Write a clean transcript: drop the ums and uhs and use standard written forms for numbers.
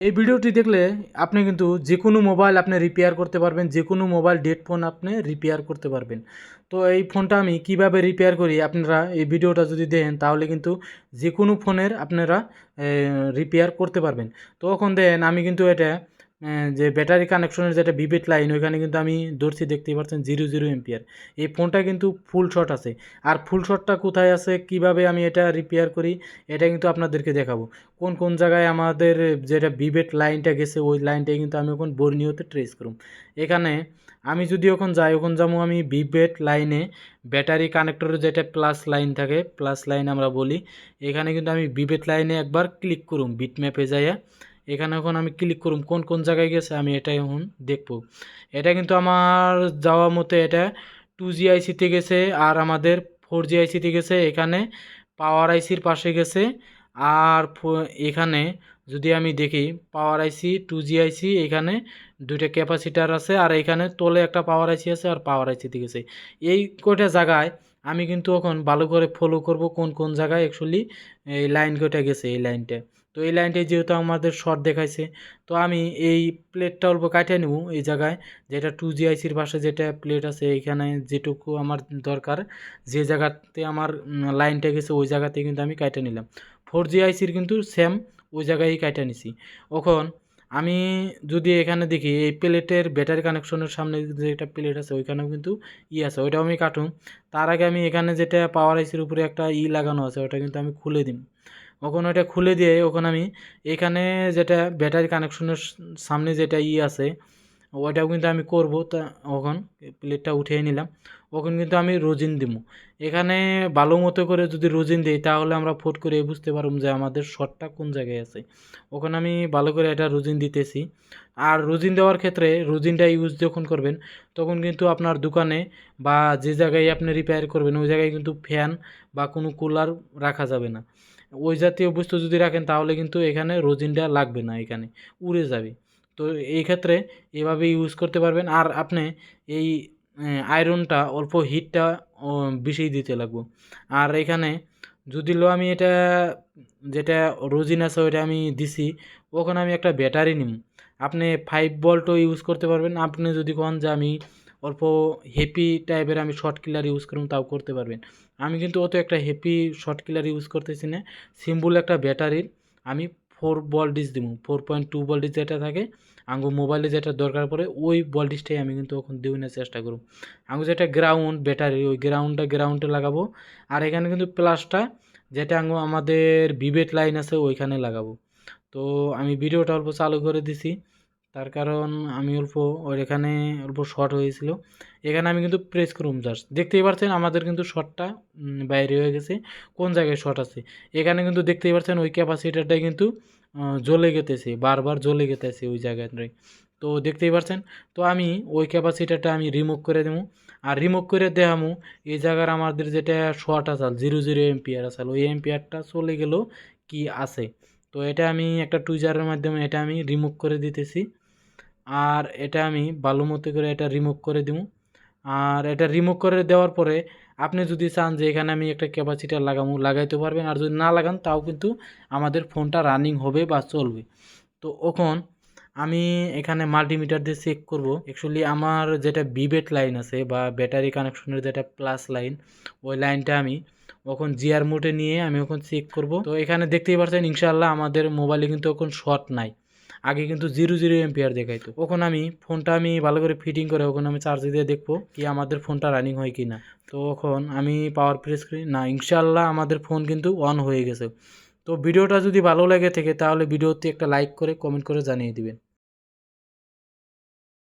এই ভিডিওটি দেখলে আপনি কিন্তু যে কোনো মোবাইল আপনি রিপেয়ার করতে পারবেন, যে কোনো মোবাইল ডেড ফোন আপনি রিপেয়ার করতে পারবেন। তো এই ফোনটা আমি কিভাবে রিপেয়ার করি, আপনারা এই ভিডিওটা যদি দেখেন তাহলে কিন্তু যে কোনো ফোনের আপনারা রিপেয়ার করতে পারবেন। তো এখন দেখেন আমি কিন্তু এটা যে ব্যাটারি কানেকশনের যেটা বিবেট লাইন ওইখানে কিন্তু আমি ধরছি, দেখতেই পাচ্ছেন 0 0 এম্পিয়ার। এই ফোনটা কিন্তু ফুল শট আছে। আর ফুল শটটা কোথায় আছে, কিভাবে আমি এটা রিপেয়ার করি, এটা কিন্তু আপনাদেরকে দেখাবো। কোন কোন জায়গায় আমাদের যেটা বিবেট লাইনটা গেছে ওই লাইনটাই কিন্তু আমি এখন বর্নিওতে ট্রেস করুম। এখানে আমি যদি এখন যাই, ওখানে যাবো আমি বিবেট লাইনে, ব্যাটারি কানেক্টরের যেটা প্লাস লাইন থাকে, প্লাস লাইন আমরা বলি। এখানে কিন্তু আমি বিবেট লাইনে একবার ক্লিক করুম, বিট ম্যাপে যাইয়া এখানে এখন আমি ক্লিক করুম কোন কোন জায়গায় গেছে আমি এটা এখন দেখবো। এটা কিন্তু আমার যাওয়া মতে এটা 2G আইসিতে গেছে, আর আমাদের 4G আইসিতে গেছে। এখানে পাওয়ার আইসির পাশে গেছে। আর এখানে যদি আমি দেখি পাওয়ার আইসি 2G আইসি, এখানে দুইটা ক্যাপাসিটার আছে, আর এখানে তোলে একটা পাওয়ার আইসি আছে, আর পাওয়ার আইসিতে গেছে। এই কয়টা জায়গায় আমি কিন্তু এখন ভালো করে ফলো করব কোন কোন জায়গায় অ্যাকচুয়ালি এই লাইন কয়টা গেছে এই লাইনটা। তো এই লাইনটাই যেহেতু আমাদের শর্ট দেখাইছে, তো আমি এই প্লেটটা অল্প কাটিয়ে নেব এই জায়গায়, যেটা 2G আইসির পাশে যেটা প্লেট আছে এইখানে যেটুকু আমার দরকার, যে জায়গাতে আমার লাইনটা গেছে ওই জায়গাতে কিন্তু আমি কাটিয়ে নিলাম। 4G আইসির কিন্তু সেম ওই জায়গায় কাটিয়ে নিছি। এখন আমি যদি এখানে দেখি এই প্লেটের ব্যাটারি কানেকশনের সামনে যে একটা প্লেট আছে ওইখানেও কিন্তু আছে, ওইটাও আমি কাটুম। তার আগে আমি এখানে যেটা পাওয়ার আইসির উপরে একটা লাগানো আছে ওটা কিন্তু আমি খুলে দিই। ওখানে ওটা খুলে দিয়ে ওখানে আমি এখানে যেটা ব্যাটারি কানেকশনের সামনে যেটা আছে ওইটাও কিন্তু আমি করব। তা ওখান প্লেটটা উঠিয়ে নিলাম, ওখানে কিন্তু আমি রোজিন দিব। এখানে ভালো মতো করে যদি রোজিন দিই তাহলে আমরা ফট করে বুঝতে পারব যে আমাদের শর্টটা কোন জায়গায় আছে। ওখানে আমি ভালো করে এটা রোজিন দিতেছি। আর রোজিন দেওয়ার ক্ষেত্রে রোজিনটা ইউজ যখন করবেন তখন কিন্তু আপনার দোকানে বা যে জায়গায় আপনি রিপেয়ার করবেন ওই জায়গায় কিন্তু ফ্যান বা কোনো কুলার রাখা যাবে না। ওই জাতীয় বস্তু যদি রাখেন তাহলে কিন্তু এখানে রোজিনটা লাগবে না, এখানে উড়ে যাবে। তো এই ক্ষেত্রে এভাবে ইউজ করতে পারবেন। আর আপনি এই আয়রনটা অল্প হিটটা বেশি দিতে লাগবো। আর এখানে যদি আমি এটা যেটা রোজিন আছে ওইটা আমি দিছি, ওখানে আমি একটা ব্যাটারি নিব। আপনি 5 ভোল্টও ইউজ করতে পারবেন। আপনি যদি কোন যে আমি অল্প হেভি টাইপের আমি শর্ট কিলার ইউজ করুন তাও করতে পারবেন। আমি কিন্তু অত একটা হেভি শর্ট কিলার ইউজ করতেছি না, সিম্পল একটা ব্যাটারির আমি 4 ভোল্টেজ দিব। 4.2 ভোল্টেজ যেটা থাকে আঙ্গু মোবাইলে যেটা দরকার পড়ে ওই ভোল্টেজটাই আমি কিন্তু এখন দেওয়ার চেষ্টা করব। আঙ্গু যেটা গ্রাউন্ড ব্যাটারি ওই গ্রাউন্ডে লাগাবো। আর এখানে কিন্তু প্লাসটা যেটা আঙ্গু আমাদের বিবেট লাইন আছে ওইখানে লাগাবো। তো আমি ভিডিওটা অল্প চালু করে দিছি, তার কারণ আমি অল্প ওর এখানে অল্প শর্ট হয়েছিল। এখানে আমি কিন্তু প্রেস করুম জাস্ট, দেখতেই পাচ্ছেন আমাদের কিন্তু শর্টটা বাইরে হয়ে গেছে। কোন জায়গায় শর্ট আছে এখানে কিন্তু দেখতেই পাচ্ছেন ওই ক্যাপাসিটারটাই কিন্তু জ্বলে গেতেছে, বারবার জ্বলে গেতেছে ওই জায়গাটায়। তো দেখতেই পাচ্ছেন। তো আমি ওই ক্যাপাসিটারটা আমি রিমুভ করে দেবো। আর রিমুভ করে দেখামু এই জায়গার আমাদের যেটা শর্ট আসাল 0 0 এম্পিয়ার আসাল ওই এম্পিয়ারটা চলে গেল কি আছে। তো এটা আমি একটা টুইজারের মাধ্যমে এটা আমি রিমুভ করে দিতেছি। আর এটা আমি ভালো মতো করে এটা রিমুভ করে দিব। আর এটা রিমুভ করে দেওয়ার পরে আপনি যদি চান যে এখানে আমি একটা ক্যাপাসিটার লাগাইতে পারবেন, আর যদি না লাগান তাও কিন্তু আমাদের ফোনটা রানিং হবে বা চলবে। তো এখন আমি এখানে মাল্টিমিটার দিয়ে চেক করব অ্যাকচুয়ালি আমার যেটা বিবেট লাইন আছে বা ব্যাটারি কানেকশনের যেটা প্লাস লাইন ওই লাইনটা আমি এখন জিআর মোডে নিয়ে আমি এখন চেক করব। তো এখানে দেখতেই পাচ্ছেন ইনশাআল্লাহ আমাদের মোবাইলে কিন্তু এখন শর্ট নাই। আগে কিন্তু 0 0 এম্পিয়ার দেখাইতো। ওখন আমি ফোনটা আমি ভালো করে ফিটিং করে ওখানে আমি চার্জ দিয়ে দেখবো কি আমাদের ফোনটা রানিং হয় কি না। তো এখন আমি পাওয়ার প্রেস করি, না ইনশাআল্লাহ আমাদের ফোন কিন্তু অন হয়ে গেছে। তো ভিডিওটা যদি ভালো লাগে থাকে তাহলে ভিডিওতে একটা লাইক করে কমেন্ট করে জানিয়ে দিবেন।